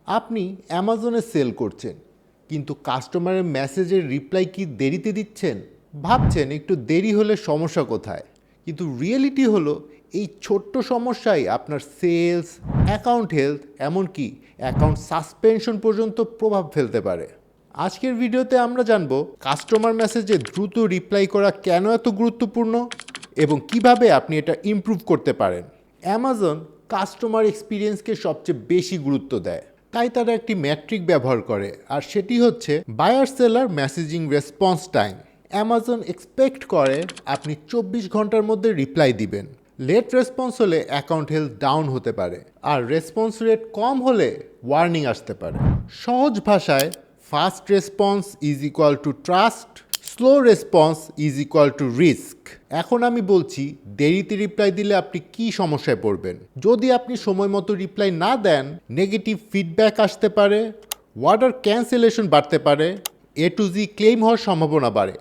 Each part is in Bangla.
আপনি অ্যামাজনে সেল করছেন, কিন্তু কাস্টমারের মেসেজের রিপ্লাই কি দেরিতে দিচ্ছেন? ভাবছেন একটু দেরি হলে সমস্যা কোথায়, কিন্তু রিয়েলিটি হলো এই ছোট্ট সমস্যাই আপনার সেলস, অ্যাকাউন্ট হেলথ, এমনকি অ্যাকাউন্ট সাসপেনশন পর্যন্ত প্রভাব ফেলতে পারে। আজকের ভিডিওতে আমরা জানব কাস্টমার মেসেজে দ্রুত রিপ্লাই করা কেন এত গুরুত্বপূর্ণ এবং কিভাবে আপনি এটা ইমপ্রুভ করতে পারেন। অ্যামাজন কাস্টমার এক্সপিরিয়েন্সকে সবচেয়ে বেশি গুরুত্ব দেয়, তাই তারা একটি ম্যাট্রিক ব্যবহার করে, আর সেটি হচ্ছে buyer seller messaging response time. Amazon expect করে আপনি 24 ঘন্টার মধ্যে রিপ্লাই দিবেন। লেট রেসপন্স হলে অ্যাকাউন্ট হেলথ ডাউন হতে পারে, আর রেসপন্স রেট কম হলে ওয়ার্নিং আসতে পারে। সহজ ভাষায়, fast response is equal to trust, slow response is equal to risk. এখন আমি বলছি দেরিতে রিপ্লাই দিলে আপনি কি সমস্যায় পড়বেন। যদি আপনি সময় মতো রিপ্লাই না দেন, নেগেটিভ ফিডব্যাক আসতে পারে, অর্ডার ক্যান্সেলেশন বাড়তে পারে, এ টু জি ক্লেম হওয়ার সম্ভাবনা বাড়ে,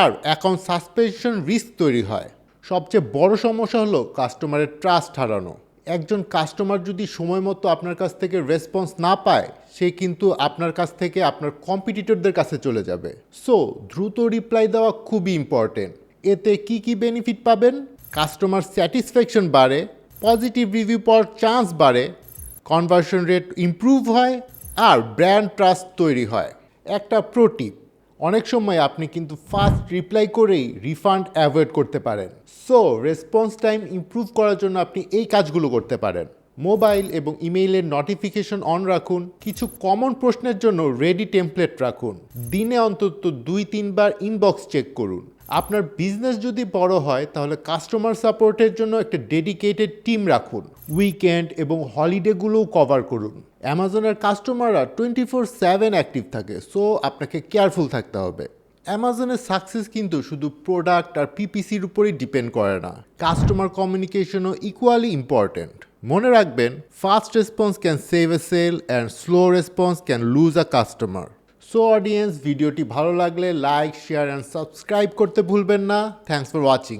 আর অ্যাকাউন্ট সাসপেনশন রিস্ক তৈরি হয়। সবচেয়ে বড় সমস্যা হলো কাস্টমারের ট্রাস্ট হারানো। একজন কাস্টমার যদি সময় মতো আপনার কাছ থেকে রেসপন্স না পায়, সে কিন্তু আপনার কাছ থেকে আপনার কম্পিটিটরদের কাছে চলে যাবে। সো দ্রুত রিপ্লাই দেওয়া খুবই ইম্পর্টেন্ট। এতে কি কি বেনিফিট পাবেন? কাস্টমার স্যাটিসফ্যাকশন বাড়ে, পজিটিভ রিভিউ পাওয়ার চান্স বাড়ে, কনভার্সন রেট ইমপ্রুভ হয়, আর ব্র্যান্ড ট্রাস্ট তৈরি হয়। একটা প্রো টিপ, অনেক সময় আপনি কিন্তু ফাস্ট রিপ্লাই করেই রিফান্ড অ্যাভয়েড করতে পারেন। সো রেসপন্স টাইম ইমপ্রুভ করার জন্য আপনি এই কাজগুলো করতে পারেন। মোবাইল এবং ইমেইলের নোটিফিকেশন অন রাখুন। কিছু কমন প্রশ্নের জন্য রেডি টেমপ্লেট রাখুন। দিনে অন্তত 2-3 বার ইনবক্স চেক করুন। আপনার বিজনেস যদি বড় হয়, তাহলে কাস্টমার সাপোর্টের জন্য একটা ডেডিকেটেড টিম রাখুন। উইকেন্ড এবং হলিডেগুলোও কভার করুন। অ্যামাজনের কাস্টমাররা 24/7 অ্যাক্টিভ থাকে, সো আপনাকে কেয়ারফুল থাকতে হবে। অ্যামাজনের সাকসেস কিন্তু শুধু প্রোডাক্ট আর পিপিসির উপরেই ডিপেন্ড করে না, কাস্টমার কমিউনিকেশনও ইকুয়ালি ইম্পর্ট্যান্ট। মনে রাখবেন, fast response can save a sale and slow response can lose a customer. So audience, ভিডিওটি ভালো লাগলে লাইক, শেয়ার অ্যান্ড সাবস্ক্রাইব করতে ভুলবেন না। Thanks for watching.